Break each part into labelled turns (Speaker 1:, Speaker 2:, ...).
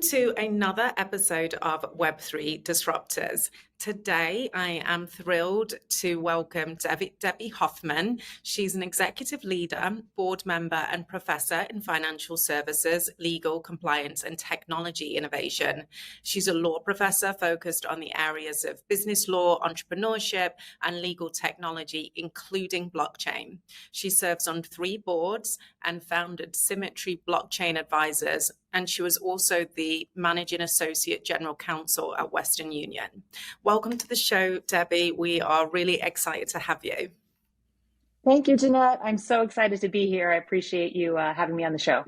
Speaker 1: to another episode of Web3 Disruptors. Today, I am thrilled to welcome Debbie Hoffman. She's an executive leader, board member, and professor in financial services, legal, compliance, and technology innovation. She's a law professor focused on the areas of business law, entrepreneurship, and legal technology, including blockchain. She serves on 3 boards and founded Symmetry Blockchain Advisors, and she was also the Managing Associate General Counsel at Western Union. Welcome to the show, Debbie. We are really excited to have you.
Speaker 2: Thank you, Jeanette. I'm so excited to be here. I appreciate you having me on the show.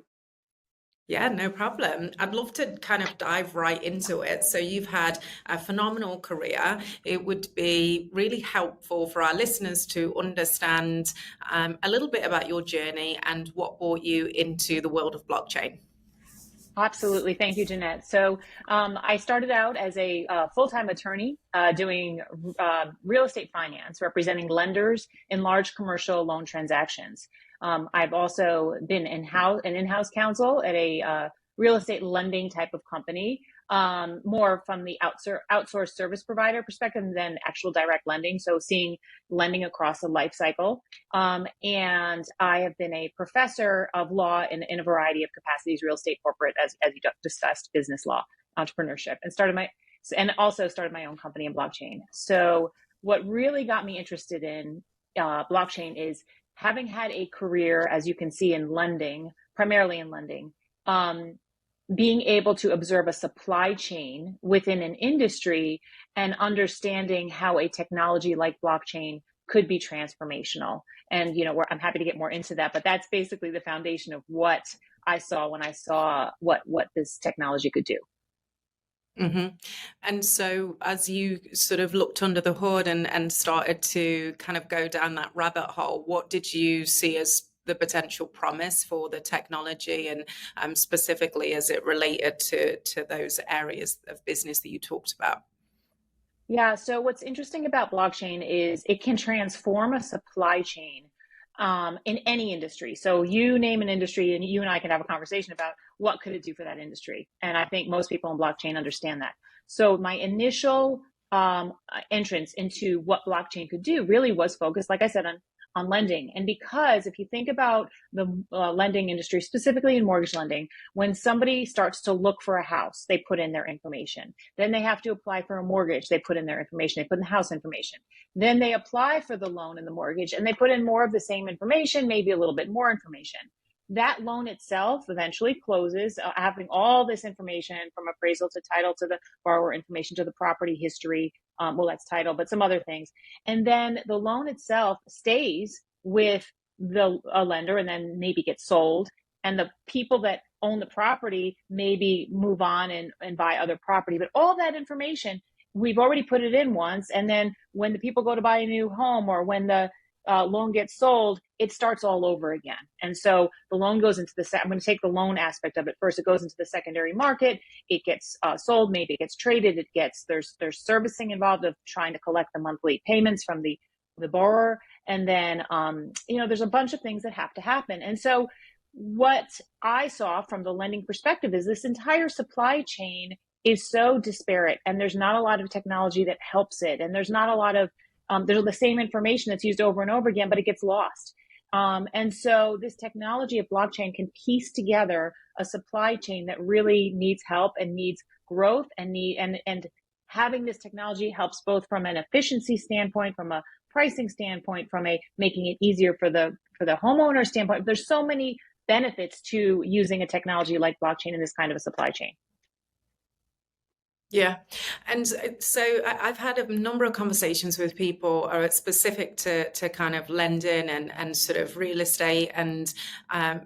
Speaker 1: Yeah, no problem. I'd love to kind of dive right into it. So you've had a phenomenal career. It would be really helpful for our listeners to understand a little bit about your journey and what brought you into the world of blockchain.
Speaker 2: Absolutely. Thank you, Jeanette. So I started out as a full-time attorney doing real estate finance, representing lenders in large commercial loan transactions. I've also been an in-house counsel at a real estate lending type of company, more from the outsourced service provider perspective than actual direct lending. So seeing lending across the life cycle. And I have been a professor of law in a variety of capacities, real estate, corporate, as you discussed, business law, entrepreneurship, and also started my own company in blockchain. So what really got me interested in blockchain is having had a career, as you can see, in lending, primarily in lending, being able to observe a supply chain within an industry and understanding how a technology like blockchain could be transformational. And, I'm happy to get more into that, but that's basically the foundation of what I saw when I saw what this technology could do.
Speaker 1: Mm-hmm. And so as you sort of looked under the hood and started to kind of go down that rabbit hole, what did you see as the potential promise for the technology, and specifically as it related to those areas of business that you talked about?
Speaker 2: Yeah, so what's interesting about blockchain is it can transform a supply chain in any industry. So you name an industry and you and I can have a conversation about what could it do for that industry. And I think most people in blockchain understand that. So my initial entrance into what blockchain could do really was focused, like I said, on lending. And because if you think about the lending industry, specifically in mortgage lending, when somebody starts to look for a house, they put in their information. Then they have to apply for a mortgage. They put in their information. They put in the house information. Then they apply for the loan and the mortgage, and they put in more of the same information, maybe a little bit more information. That loan itself eventually closes, having all this information from appraisal to title to the borrower information to the property history. Well, that's title, but some other things. And then the loan itself stays with the lender and then maybe gets sold. And the people that own the property maybe move on and buy other property. But all that information, we've already put it in once. And then when the people go to buy a new home or when the loan gets sold, it starts all over again. And so the loan goes into I'm going to take the loan aspect of it first. It goes into the secondary market. It gets sold. Maybe it gets traded. There's servicing involved of trying to collect the monthly payments from the borrower. And then, there's a bunch of things that have to happen. And so what I saw from the lending perspective is this entire supply chain is so disparate, and there's not a lot of technology that helps it. And there's not a lot of there's the same information that's used over and over again, but it gets lost. And so this technology of blockchain can piece together a supply chain that really needs help and needs growth and having this technology helps both from an efficiency standpoint, from a pricing standpoint, from a making it easier for the homeowner standpoint. There's so many benefits to using a technology like blockchain in this kind of a supply chain.
Speaker 1: Yeah. And so I've had a number of conversations with people specific to kind of lending and sort of real estate. And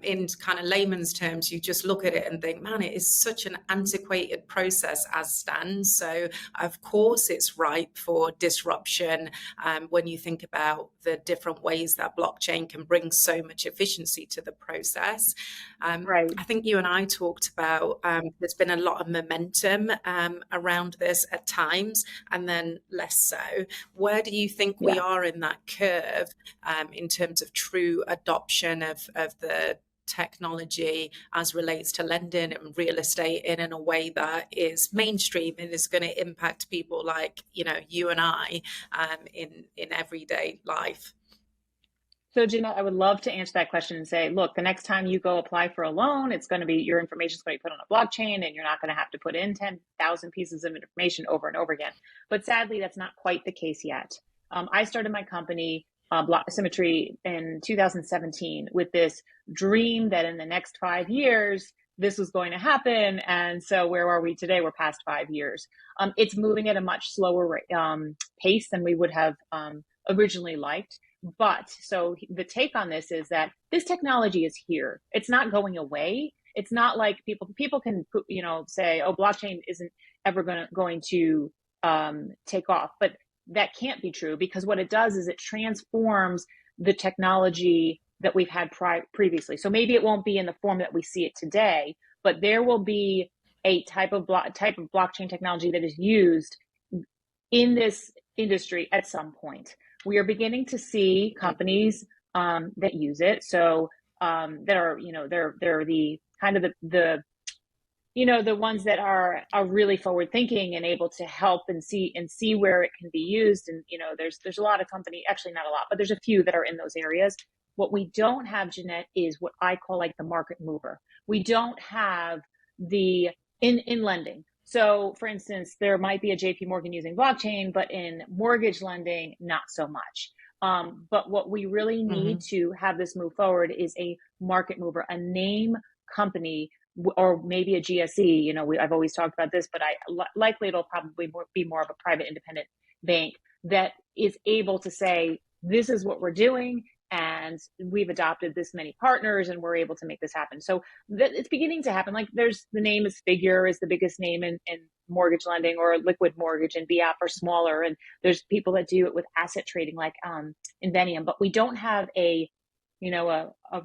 Speaker 1: in kind of layman's terms, you just look at it and think, man, it is such an antiquated process as stands. So of course, it's ripe for disruption when you think about the different ways that blockchain can bring so much efficiency to the process.
Speaker 2: Right.
Speaker 1: I think you and I talked about there's been a lot of momentum around this at times and then less so. Where do you think we are in that curve in terms of true adoption of the technology as relates to lending and real estate in a way that is mainstream and is going to impact people like, you and I, in everyday life?
Speaker 2: So, Jeanette, I would love to answer that question and say, look, the next time you go apply for a loan, it's going to be, your information is going to be put on a blockchain and you're not going to have to put in 10,000 pieces of information over and over again. But sadly, that's not quite the case yet. I started my company, Symmetry, in 2017 with this dream that in the next 5 years, this was going to happen. And so where are we today? We're past 5 years. It's moving at a much slower pace than we would have originally liked. But so the take on this is that this technology is here. It's not going away. It's not like people can, say, oh, blockchain isn't ever going to take off. But that can't be true, because what it does is it transforms the technology that we've had previously. So maybe it won't be in the form that we see it today, but there will be a type of blockchain technology that is used in this industry at some point. We are beginning to see companies that use it. So that are, they're the kind of the ones that are really forward thinking and able to help and see where it can be used. And, there's a lot of company, actually not a lot, but there's a few that are in those areas. What we don't have, Jeanette, is what I call like the market mover. We don't have in lending. So for instance, there might be a JP Morgan using blockchain, but in mortgage lending, not so much. But what we really need to have this move forward is a market mover, a name company, or maybe a GSE. I've always talked about this, but likely it'll probably be more of a private independent bank that is able to say, this is what we're doing, and we've adopted this many partners, and we're able to make this happen. So it's beginning to happen. Like the name is Figure is the biggest name in mortgage lending, or liquid mortgage, and BAP are smaller. And there's people that do it with asset trading like Invenium, but we don't have a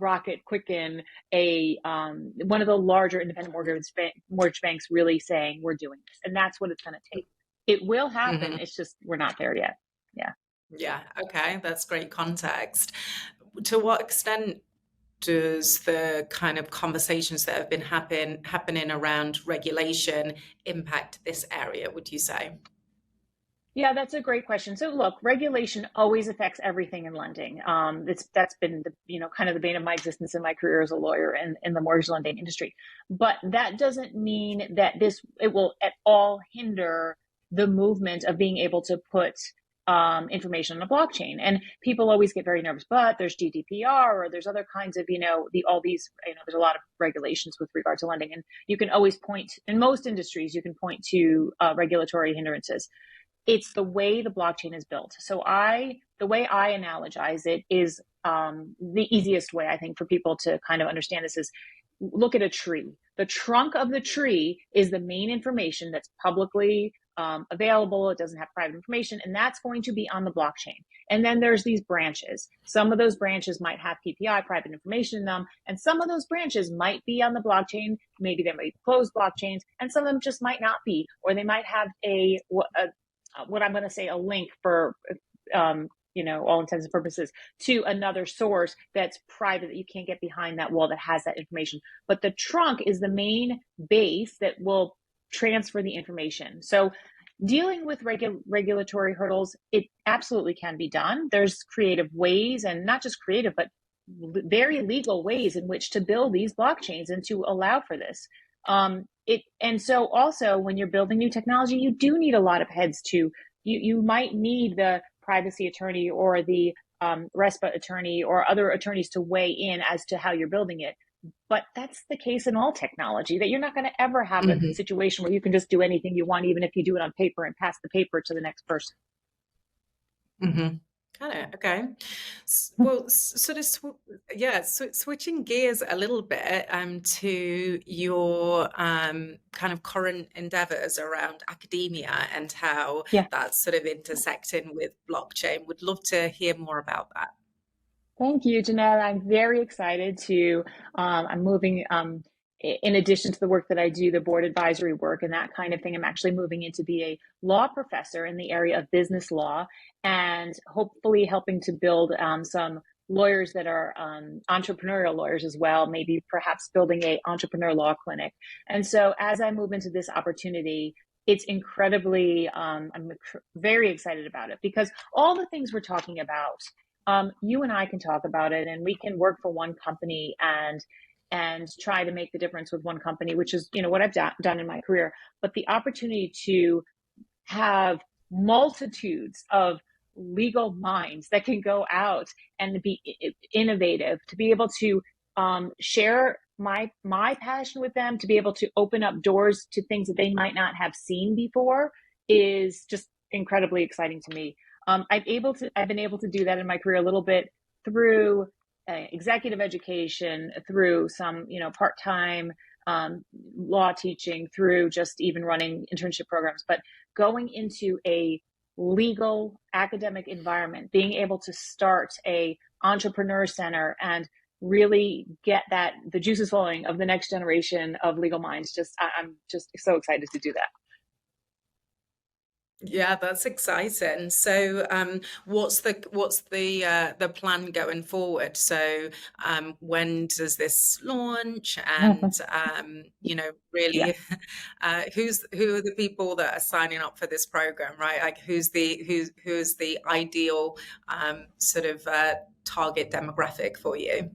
Speaker 2: Rocket, Quicken, one of the larger independent mortgage banks really saying we're doing this. And that's what it's going to take. It will happen. It's just, we're not there yet. Yeah.
Speaker 1: Yeah. Okay. That's great context. To what extent does the kind of conversations that have been happening around regulation impact this area, would you say?
Speaker 2: Yeah, that's a great question. So look, regulation always affects everything in lending. That's been kind of the bane of my existence in my career as a lawyer in the mortgage lending industry. But that doesn't mean that it will at all hinder the movement of being able to put information on a blockchain. And people always get very nervous, but there's GDPR, or there's other kinds of, all these, there's a lot of regulations with regard to lending. And you can always point, in most industries, you can point to regulatory hindrances. It's the way the blockchain is built. So the way I analogize it is the easiest way, I think, for people to kind of understand this is, look at a tree. The trunk of the tree is the main information that's publicly available. It doesn't have private information, and that's going to be on the blockchain. And then there's these branches. Some of those branches might have PPI, private information in them, and some of those branches might be on the blockchain. Maybe they might be closed blockchains, and some of them just might not be, or they might have what I'm going to say, a link for, all intents and purposes, to another source that's private, that you can't get behind that wall that has that information. But the trunk is the main base that will transfer the information. So dealing with regulatory hurdles, it absolutely can be done. There's creative ways, and not just creative, but very legal ways in which to build these blockchains and to allow for this. And so also when you're building new technology, you do need a lot of heads too. You might need the privacy attorney or the RESPA attorney or other attorneys to weigh in as to how you're building it. But that's the case in all technology, that you're not going to ever have a situation where you can just do anything you want, even if you do it on paper and pass the paper to the next person.
Speaker 1: Got it. Okay. Well, sort of, switching gears a little bit to your kind of current endeavors around academia and how that's sort of intersecting with blockchain. Would love to hear more about that.
Speaker 2: Thank you, Jeanette. I'm very excited to, I'm moving, in addition to the work that I do, the board advisory work and that kind of thing, I'm actually moving in to be a law professor in the area of business law, and hopefully helping to build some lawyers that are entrepreneurial lawyers as well, maybe perhaps building a entrepreneur law clinic. And so as I move into this opportunity, it's incredibly, I'm very excited about it, because all the things we're talking about, you and I can talk about it, and we can work for one company and try to make the difference with one company, which is, what I've done in my career. But the opportunity to have multitudes of legal minds that can go out and be innovative, to be able to share my passion with them, to be able to open up doors to things that they might not have seen before, is just incredibly exciting to me. I've been able to do that in my career a little bit through executive education, through some part-time law teaching, through just even running internship programs. But going into a legal academic environment, being able to start a entrepreneur center and really get the juices flowing of the next generation of legal minds. I'm just so excited to do that.
Speaker 1: Yeah, that's exciting. So, what's the plan going forward? So, when does this launch? And
Speaker 2: Yeah.
Speaker 1: really, who are the people that are signing up for this program, right? Like, who's the ideal sort of target demographic for you?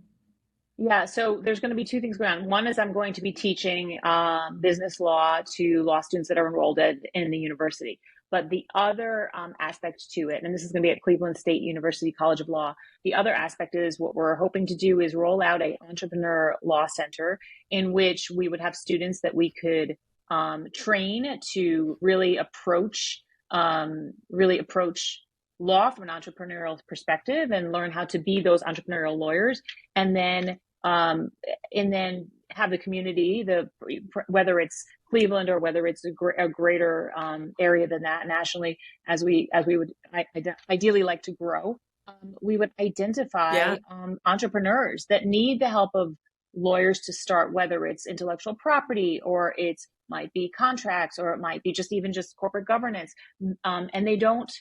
Speaker 2: Yeah, so there's going to be two things going on. One is I'm going to be teaching business law to law students that are enrolled in the university. But the other aspect to it, and this is going to be at Cleveland State University College of Law, the other aspect is what we're hoping to do is roll out an entrepreneur law center in which we would have students that we could train to really approach law from an entrepreneurial perspective and learn how to be those entrepreneurial lawyers, and then have the community, whether it's Cleveland or whether it's a greater area than that nationally, as we would ideally like to grow, we would identify entrepreneurs that need the help of lawyers to start, whether it's intellectual property or it might be contracts or it might be just corporate governance, and they don't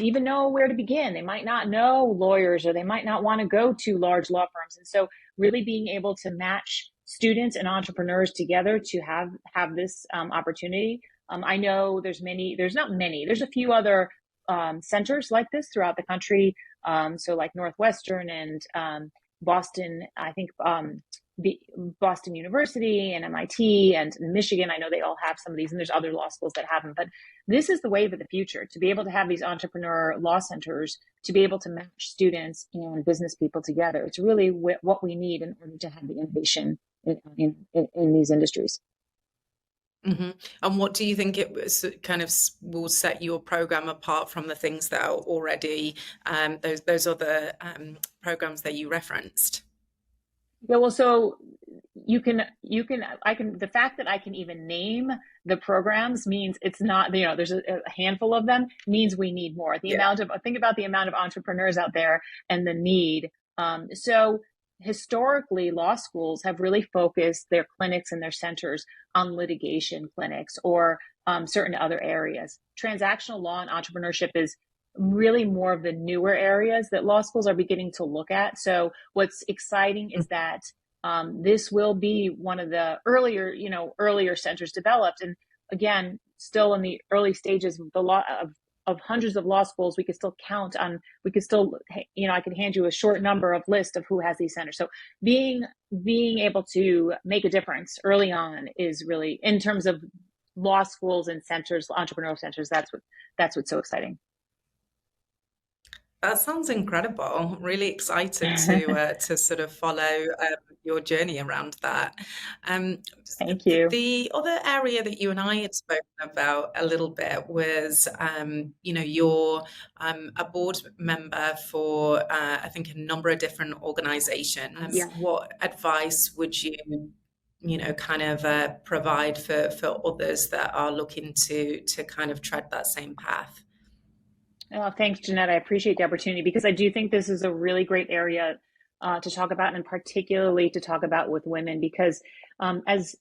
Speaker 2: even know where to begin. They might not know lawyers, or they might not want to go to large law firms. And so really being able to match students and entrepreneurs together to have this opportunity. I know there's a few other centers like this throughout the country. So like Northwestern and Boston, I think Boston University and MIT and Michigan, I know they all have some of these, and there's other law schools that have them. But this is the wave of the future, to be able to have these entrepreneur law centers, to be able to match students and business people together. It's really what we need in order to have the innovation in these industries.
Speaker 1: Mm-hmm. And what do you think kind of will set your program apart from the things that are already those other programs that you referenced?
Speaker 2: Yeah, well, so the fact that I can even name the programs means it's not, there's a handful of them, means we need more. Think about the amount of entrepreneurs out there and the need. So historically, law schools have really focused their clinics and their centers on litigation clinics or certain other areas. Transactional law and entrepreneurship is really more of the newer areas that law schools are beginning to look at. So what's exciting is that this will be one of the earlier centers developed. And again, still in the early stages of the law of hundreds of law schools, I could hand you a short number of list of who has these centers. So being able to make a difference early on is really, in terms of law schools and centers, entrepreneurial centers, that's what's so exciting.
Speaker 1: That sounds incredible. Really excited to sort of follow your journey around that.
Speaker 2: Thank you.
Speaker 1: The other area that you and I had spoken about a little bit was, you're a board member for, I think, a number of different organizations. What advice would you kind of provide for others that are looking to kind of tread that same path?
Speaker 2: Oh, thanks, Jeanette. I appreciate the opportunity, because I do think this is a really great area to talk about, and particularly to talk about with women, because as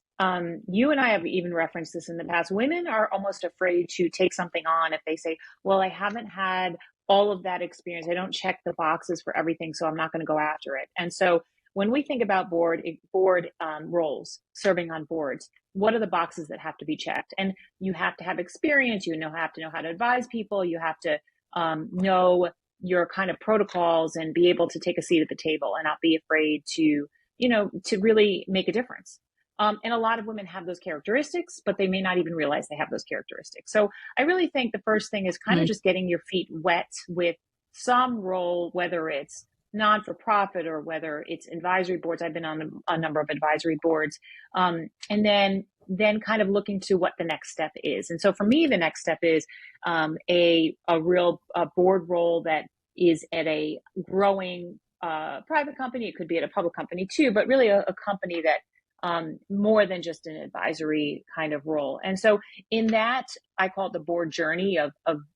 Speaker 2: you and I have even referenced this in the past, women are almost afraid to take something on if they say, well, I haven't had all of that experience. I don't check the boxes for everything, so I'm not going to go after it. And so when we think about board roles, serving on boards, what are the boxes that have to be checked? And you have to have experience. Have to know how to advise people. You have to know your kind of protocols and be able to take a seat at the table and not be afraid to, to really make a difference. And a lot of women have those characteristics, but they may not even realize they have those characteristics. So I really think the first thing is kind of just getting your feet wet with some role, whether it's non-for-profit or whether it's advisory boards. I've been on a number of advisory boards. And then kind of looking to what the next step is. And so for me, the next step is a real board role that is at a growing private company. It could be at a public company too, but really a company that more than just an advisory kind of role. And so in that, I call it the board journey of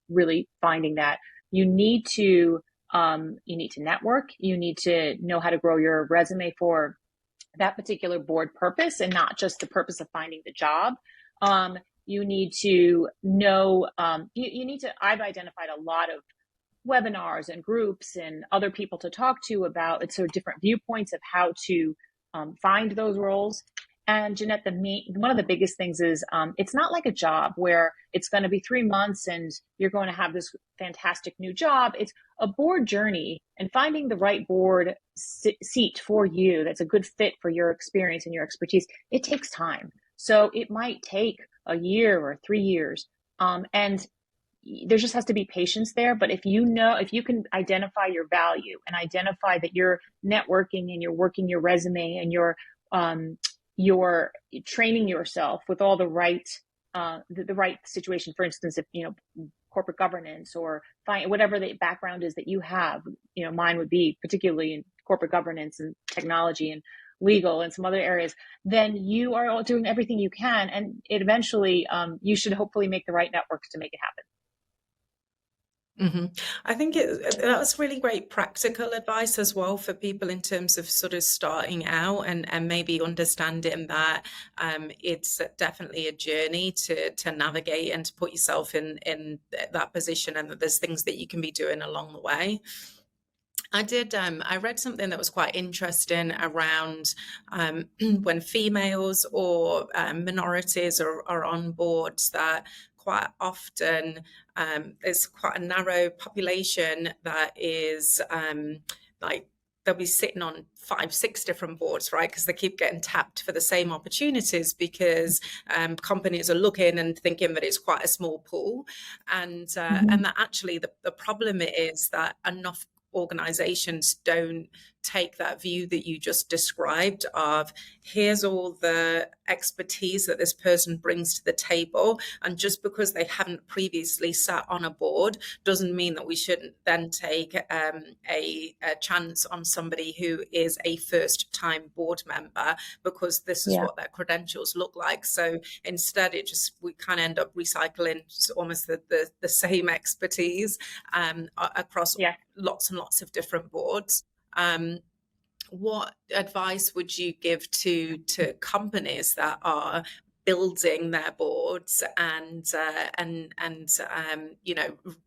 Speaker 2: really finding that you need to network, you need to know how to grow your resume for that particular board purpose and not just the purpose of finding the job. You need to know, I've identified a lot of webinars and groups and other people to talk to about sort of different viewpoints of how to find those roles. And Jeanette, one of the biggest things is it's not like a job where it's going to be 3 months and you're going to have this fantastic new job. It's a board journey, and finding the right board seat for you that's a good fit for your experience and your expertise. It takes time. So it might take a year or 3 years. And there just has to be patience there. But if you can identify your value and identify that you're networking and you're working your resume and you're training yourself with all the right situation, for instance, if corporate governance or whatever the background is that you have, mine would be particularly in corporate governance and technology and legal and some other areas, then you are all doing everything you can, and it eventually you should hopefully make the right networks to make it happen.
Speaker 1: I think that's really great practical advice as well for people in terms of sort of starting out and maybe understanding that it's definitely a journey to navigate and to put yourself in that position, and that there's things that you can be doing along the way. I read something that was quite interesting around when females or minorities are on boards, that quite often there's quite a narrow population that is like they'll be sitting on 5-6 different boards, right? Because they keep getting tapped for the same opportunities because companies are looking and thinking that it's quite a small pool, and that actually the problem is that enough organizations don't take that view that you just described of here's all the expertise that this person brings to the table, and just because they haven't previously sat on a board doesn't mean that we shouldn't then take a chance on somebody who is a first time board member because this is what their credentials look like. So instead we kind of end up recycling almost the same expertise across lots and lots of different boards. What advice would you give to companies that are building their boards and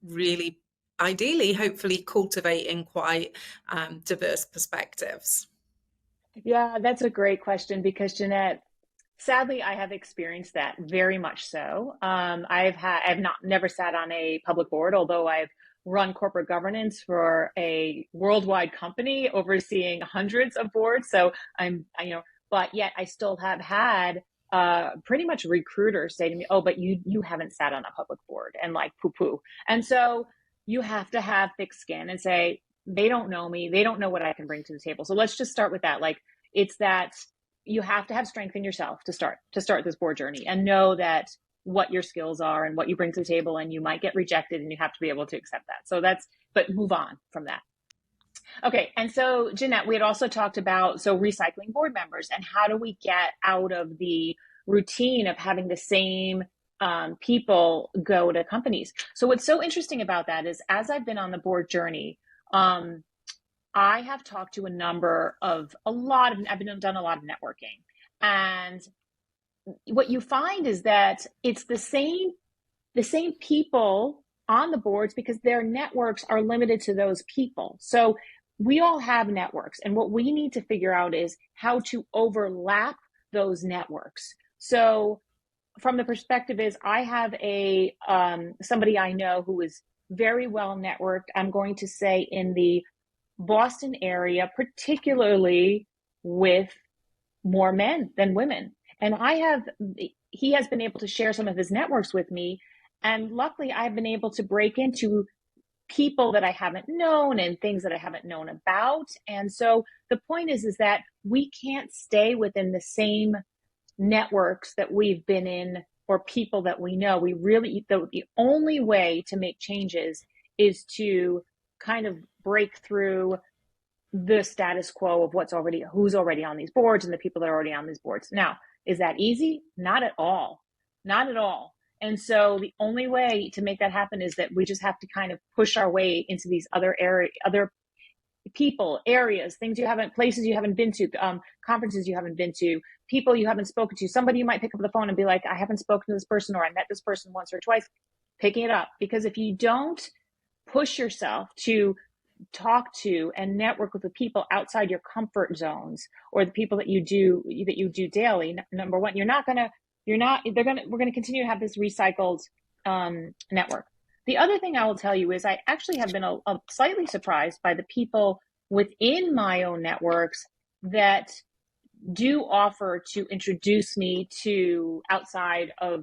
Speaker 1: really ideally, hopefully cultivating quite diverse perspectives?
Speaker 2: Yeah, that's a great question, because Jeanette, sadly, I have experienced that very much so. I've never sat on a public board, although I've run corporate governance for a worldwide company overseeing hundreds of boards. So but yet I still have had pretty much recruiters say to me, "Oh, but you haven't sat on a public board," and like poo-poo. And so you have to have thick skin and say, they don't know me, they don't know what I can bring to the table. So let's just start with that. Like, it's that you have to have strength in yourself to start this board journey, and know that what your skills are and what you bring to the table, and you might get rejected and you have to be able to accept that. So but move on from that. Okay. And so Jeanette, we had also talked about, recycling board members and how do we get out of the routine of having the same people go to companies. So what's so interesting about that is, as I've been on the board journey, I have talked to I've done a lot of networking, and what you find is that it's the same people on the boards because their networks are limited to those people. So we all have networks, and what we need to figure out is how to overlap those networks. So from the perspective is I have a somebody I know who is very well networked. I'm going to say in the Boston area, particularly with more men than women. And he has been able to share some of his networks with me. And luckily, I've been able to break into people that I haven't known and things that I haven't known about. And so the point is that we can't stay within the same networks that we've been in or people that we know. We really, the only way to make changes is to kind of break through the status quo of who's already on these boards and the people that are already on these boards. Now, is that easy? Not at all. Not at all. And so the only way to make that happen is that we just have to kind of push our way into these other people, areas, places you haven't been to, conferences you haven't been to, people you haven't spoken to. Somebody you might pick up the phone and be like, I haven't spoken to this person, or I met this person once or twice. Picking it up, because if you don't push yourself to talk to and network with the people outside your comfort zones or the people that you do daily, number one, we're going to continue to have this recycled network. The other thing I will tell you is I actually have been slightly surprised by the people within my own networks that do offer to introduce me to outside of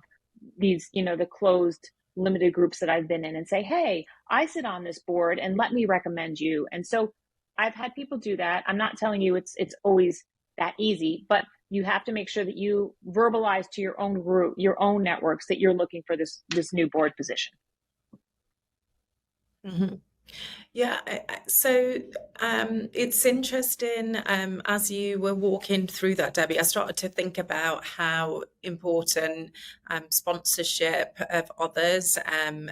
Speaker 2: these, the closed limited groups that I've been in, and say, hey, I sit on this board and let me recommend you. And so I've had people do that. I'm not telling you it's always that easy, but you have to make sure that you verbalize to your own group, your own networks, that you're looking for this new board position.
Speaker 1: Mm-hmm. Yeah, so it's interesting. As you were walking through that, Debbie, I started to think about how important sponsorship of others and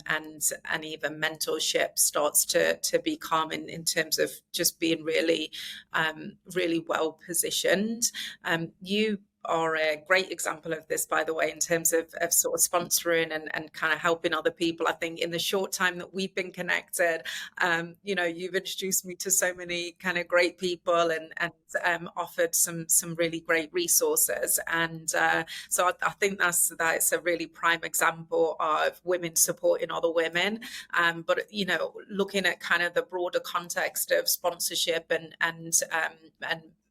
Speaker 1: even mentorship starts to become in terms of just being really really well positioned. You are a great example of this, by the way, in terms of sort of sponsoring and kind of helping other people. I think in the short time that we've been connected, you've introduced me to so many kind of great people and offered some really great resources. And so I think that's a really prime example of women supporting other women. But looking at kind of the broader context of sponsorship and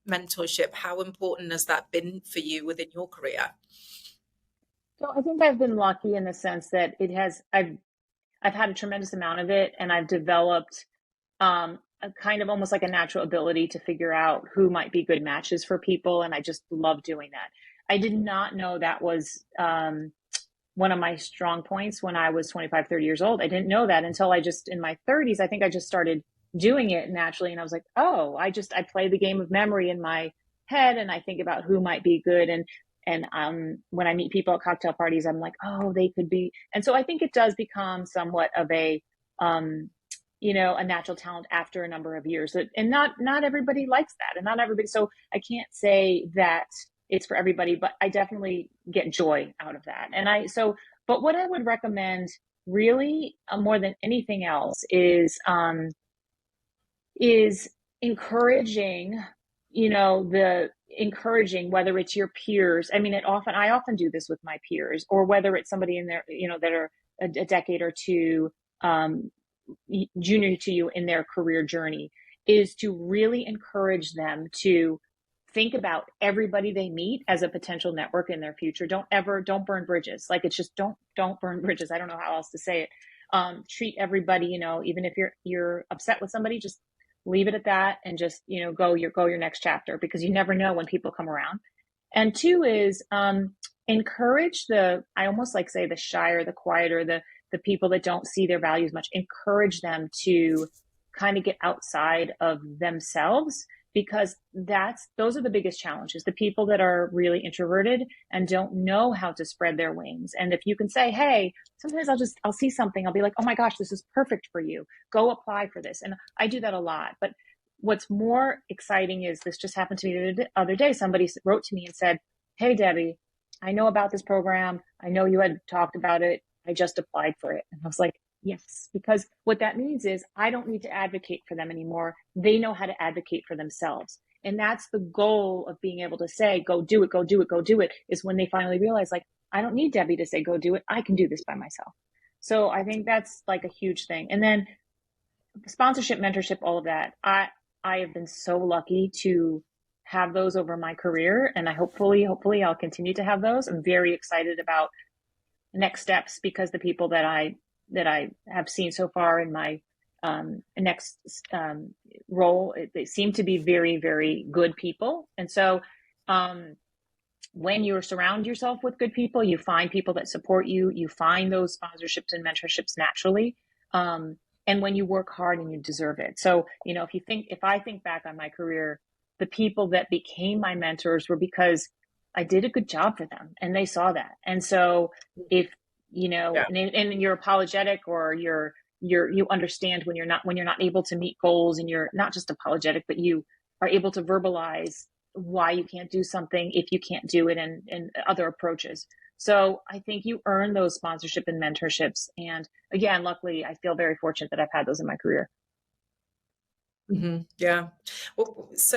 Speaker 1: mentorship, how important has that been for you within your career?
Speaker 2: So I think I've been lucky in the sense that I've had a tremendous amount of it, and I've developed a kind of almost like a natural ability to figure out who might be good matches for people. And I just love doing that. I did not know that was one of my strong points when I was 25, 30 years old. I didn't know that until in my 30s, I think I just started doing it naturally. And I was like, oh, I play the game of memory in my head, and I think about who might be good. And when I meet people at cocktail parties, I'm like, oh, they could be. And so I think it does become somewhat of a natural talent after a number of years. And not everybody likes that, and not everybody. So I can't say that it's for everybody, but I definitely get joy out of that. But what I would recommend really more than anything else is encouraging, encouraging, whether it's your peers. I mean, I often do this with my peers, or whether it's somebody in there, that are a decade or two junior to you in their career journey, is to really encourage them to think about everybody they meet as a potential network in their future. Don't burn bridges. Like, it's just don't burn bridges. I don't know how else to say it. Treat everybody, even if you're upset with somebody, just leave it at that, and just, go your next chapter, because you never know when people come around. And two is encourage I almost like say the shy or the quieter, the people that don't see their values much. Encourage them to kind of get outside of themselves, because those are the biggest challenges. The people that are really introverted and don't know how to spread their wings. And if you can say, hey, sometimes I'll see something, I'll be like, oh my gosh, this is perfect for you. Go apply for this. And I do that a lot. But what's more exciting is, this just happened to me the other day. Somebody wrote to me and said, hey, Debbie, I know about this program. I know you had talked about it. I just applied for it. And I was like, Yes, because what that means is I don't need to advocate for them anymore. They know how to advocate for themselves. And that's the goal of being able to say, go do it, go do it, go do it, is when they finally realize, like, I don't need Debbie to say, go do it. I can do this by myself. So I think that's like a huge thing. And then sponsorship, mentorship, all of that. I have been so lucky to have those over my career, and I hopefully I'll continue to have those. I'm very excited about next steps because the people that I have seen so far in my next role, they seem to be very, very good people. And so when you surround yourself with good people, you find people that support you, you find those sponsorships and mentorships naturally. And when you work hard and you deserve it. So, if I think back on my career, the people that became my mentors were because I did a good job for them and they saw that. And so if, and you're apologetic, or you understand when you're not able to meet goals, and you're not just apologetic, but you are able to verbalize why you can't do something if you can't do it, and other approaches. So I think you earn those sponsorship and mentorships. And again, luckily, I feel very fortunate that I've had those in my career.
Speaker 1: Mm-hmm. Yeah. Well, so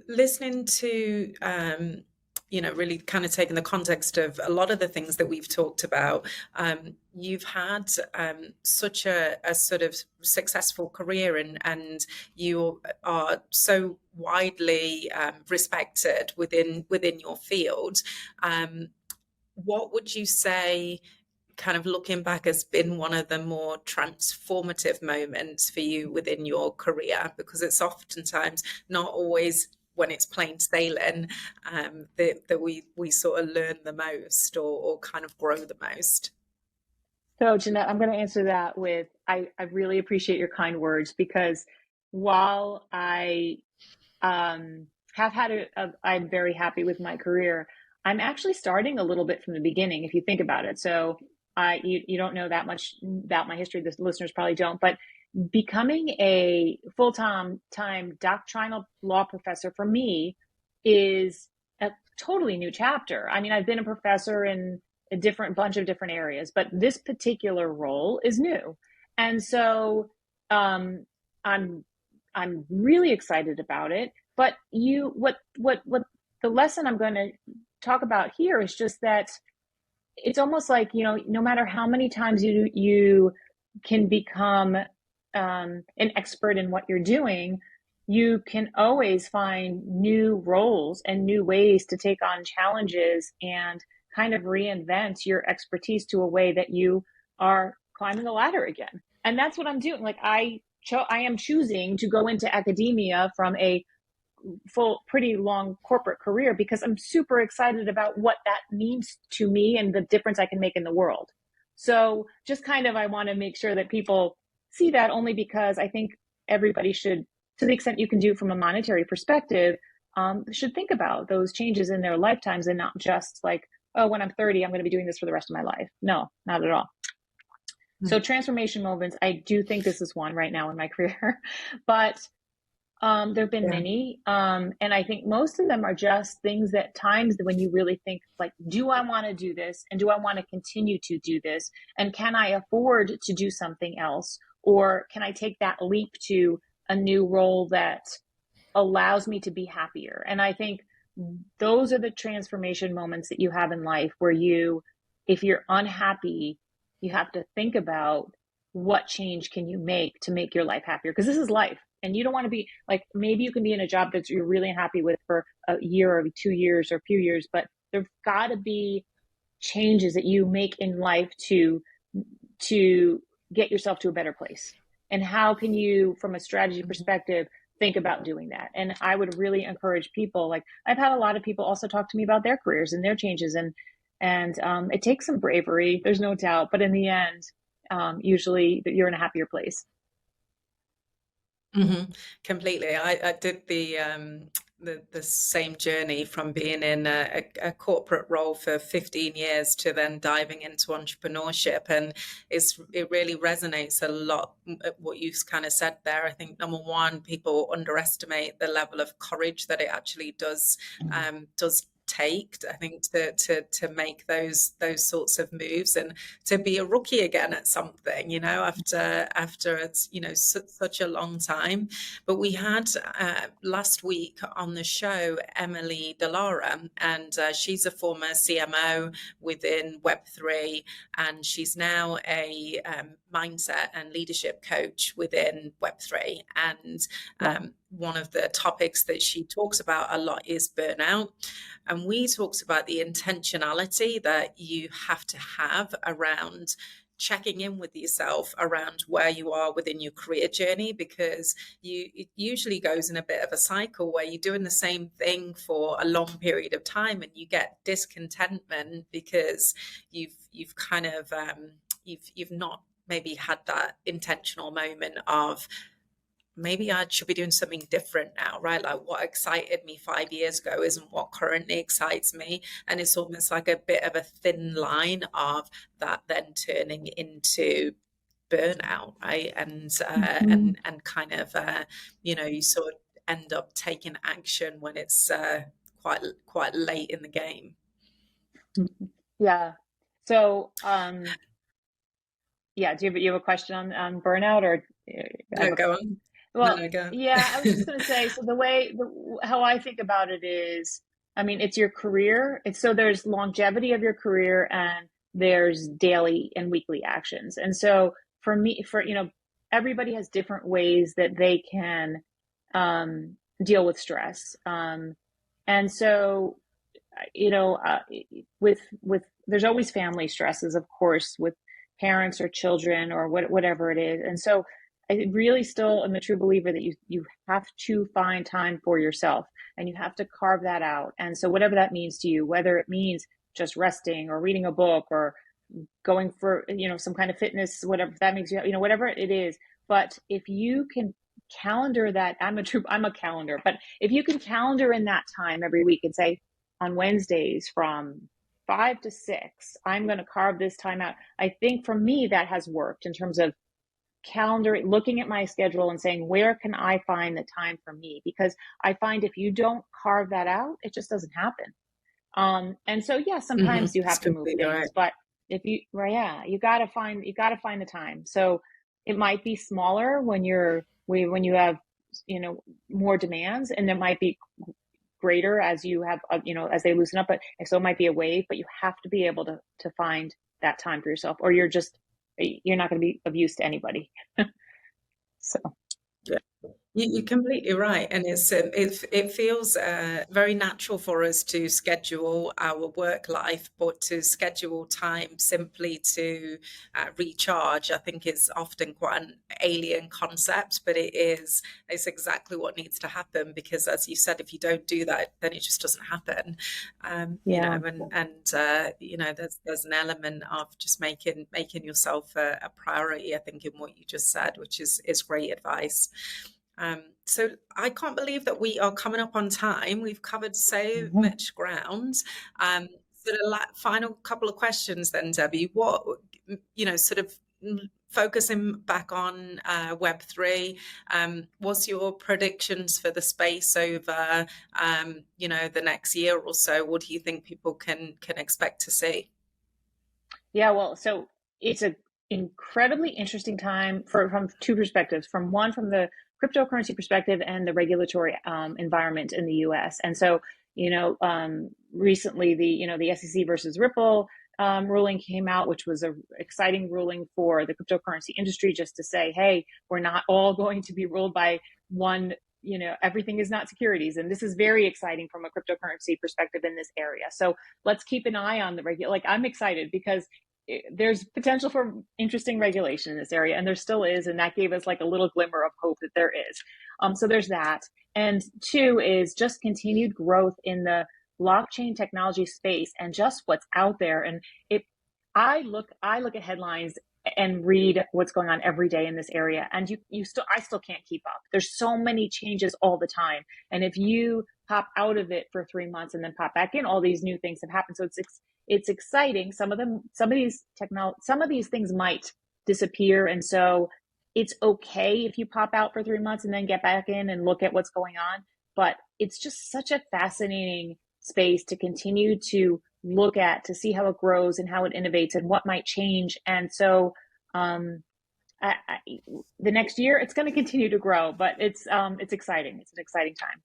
Speaker 1: listening to, really kind of taking the context of a lot of the things that we've talked about, you've had such a sort of successful career, and you are so widely respected within your field. What would you say, kind of looking back, has been one of the more transformative moments for you within your career? Because it's oftentimes not always when it's plain sailing that we sort of learn the most, or kind of grow the most.
Speaker 2: So Jeanette, I'm going to answer that with, I really appreciate your kind words, because while I have had I'm very happy with my career, I'm actually starting a little bit from the beginning, if you think about it. So you don't know that much about my history. The listeners probably don't, but becoming a full-time doctrinal law professor for me is a totally new chapter. I mean, I've been a professor in a bunch of different areas, but this particular role is new. And so I'm really excited about it. But what the lesson I'm going to talk about here is just that it's almost like, no matter how many times you can become an expert in what you're doing, you can always find new roles and new ways to take on challenges and kind of reinvent your expertise to a way that you are climbing the ladder again. And that's what I'm doing. Like I am choosing to go into academia from a pretty long corporate career because I'm super excited about what that means to me and the difference I can make in the world. So just kind of, I want to make sure that people see that, only because I think everybody should, to the extent you can do from a monetary perspective, should think about those changes in their lifetimes, and not just like, oh, when I'm 30, I'm going to be doing this for the rest of my life. No, not at all. Mm-hmm. So transformation moments, I do think this is one right now in my career, but there have been many. And I think most of them are just things that times when you really think, like, do I want to do this? And do I want to continue to do this? And can I afford to do something else? Or can I take that leap to a new role that allows me to be happier? And I think those are the transformation moments that you have in life, where if you're unhappy, you have to think about what change can you make to make your life happier? Because this is life. And you don't want to be like, maybe you can be in a job that you're really unhappy with for a year or 2 years or a few years, but there've got to be changes that you make in life to get yourself to a better place. And how can you, from a strategy perspective, think about doing that? And I would really encourage people, like, I've had a lot of people also talk to me about their careers and their changes, and it takes some bravery, there's no doubt, but in the end, usually you're in a happier place.
Speaker 1: Mm-hmm. Completely. I did the same journey from being in a corporate role for 15 years to then diving into entrepreneurship, and it really resonates a lot what you kind of said there. I think, number one, people underestimate the level of courage that it actually does take, I think, to make those sorts of moves and to be a rookie again at something, after it's, such a long time. But we had last week on the show Emily Delara, and she's a former CMO within Web3, and she's now a mindset and leadership coach within Web3. And one of the topics that she talks about a lot is burnout. And we talked about the intentionality that you have to have around checking in with yourself around where you are within your career journey, because it usually goes in a bit of a cycle where you're doing the same thing for a long period of time and you get discontentment because you've kind of you've not maybe had that intentional moment of, maybe I should be doing something different now, right? Like what excited me 5 years ago isn't what currently excites me. And it's almost like a bit of a thin line of that then turning into burnout, right? And kind of, you sort of end up taking action when it's quite late in the game.
Speaker 2: Yeah. So, yeah, do you have a question on burnout, or?
Speaker 1: No, go on.
Speaker 2: Well,
Speaker 1: No, go on.
Speaker 2: yeah, I was just going to say, so how I think about it is, I mean, it's your career. So there's longevity of your career and there's daily and weekly actions. And so for me, everybody has different ways that they can deal with stress. And so, with there's always family stresses, of course, with parents or children or whatever it is. And so I really still am a true believer that you have to find time for yourself and you have to carve that out. And so whatever that means to you, whether it means just resting or reading a book or going for, some kind of fitness, whatever that means, whatever it is. But if you can calendar that, I'm a calendar, but if you can calendar in that time every week and say, on Wednesdays from 5 to 6, I'm going to carve this time out. I think for me, that has worked in terms of calendar, looking at my schedule and saying, where can I find the time for me? Because I find if you don't carve that out, it just doesn't happen. And so, yeah, sometimes you have to move things,
Speaker 1: right.
Speaker 2: but if you got to find the time. So it might be smaller when you have, more demands, and there might be greater as you have, as they loosen up, but so it might be a wave, but you have to be able to find that time for yourself, or you're not going to be of use to anybody. So.
Speaker 1: Yeah. You're completely right, and it feels very natural for us to schedule our work life, but to schedule time simply to recharge, I think is often quite an alien concept, but it's exactly what needs to happen, because as you said, if you don't do that, then it just doesn't happen. There's an element of just making yourself a priority, I think, in what you just said, which is great advice. So I can't believe that we are coming up on time. We've covered so much ground. So the final couple of questions then, Debbie, what, sort of focusing back on Web3, what's your predictions for the space over, the next year or so? What do you think people can expect to see?
Speaker 2: Yeah, well, so it's an incredibly interesting time from two perspectives. From the cryptocurrency perspective and the regulatory environment in the U.S. And so, recently the SEC versus Ripple ruling came out, which was an exciting ruling for the cryptocurrency industry, just to say, hey, we're not all going to be ruled by one. Everything is not securities. And this is very exciting from a cryptocurrency perspective in this area. So let's keep an eye on I'm excited because there's potential for interesting regulation in this area, and there still is, and that gave us like a little glimmer of hope that there is. So there's that. And two is just continued growth in the blockchain technology space and just what's out there. And I look at headlines and read what's going on every day in this area, and I still can't keep up. There's so many changes all the time, and if you pop out of it for 3 months and then pop back in, all these new things have happened. So it's exciting. Some of these things might disappear, and so it's okay if you pop out for 3 months and then get back in and look at what's going on. But it's just such a fascinating space to continue to look at, to see how it grows and how it innovates and what might change. And so I, the next year it's going to continue to grow, but it's exciting. It's an exciting time.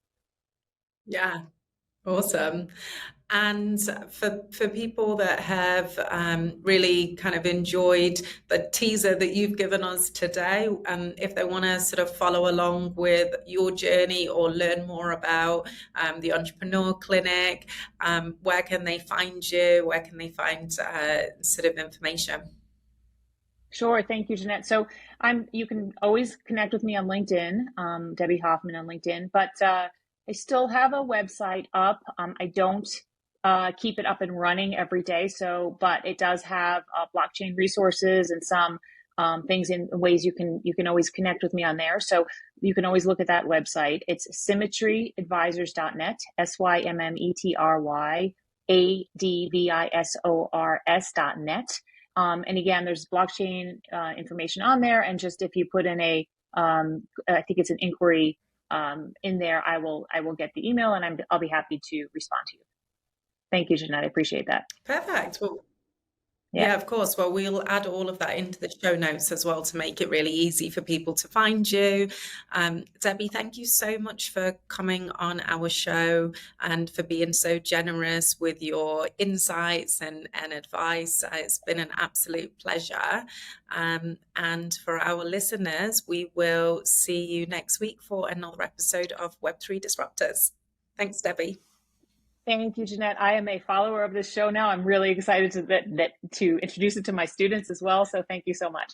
Speaker 1: Yeah, awesome. And for people that have really kind of enjoyed the teaser that you've given us today, if they want to sort of follow along with your journey or learn more about the Entrepreneur Clinic, where can they find you? Where can they find sort of information?
Speaker 2: Sure. Thank you, Jeanette. So you can always connect with me on LinkedIn, Debbie Hoffman on LinkedIn, but I still have a website up. I don't keep it up and running every day. But it does have blockchain resources and some things in ways you can always connect with me on there. So you can always look at that website. It's symmetryadvisors.net, SYMMETRYADVISORS.net. And again, there's blockchain information on there. And just if you put in I think it's an inquiry in there, I will get the email and I'll be happy to respond to you. Thank you, Jeanette. I appreciate that.
Speaker 1: Perfect. Well, yeah, of course. Well, we'll add all of that into the show notes as well to make it really easy for people to find you. Debbie, thank you so much for coming on our show and for being so generous with your insights and advice. It's been an absolute pleasure. And for our listeners, we will see you next week for another episode of Web3 Disruptors. Thanks, Debbie.
Speaker 2: Thank you, Jeanette. I am a follower of this show now. I'm really excited to introduce it to my students as well. So thank you so much.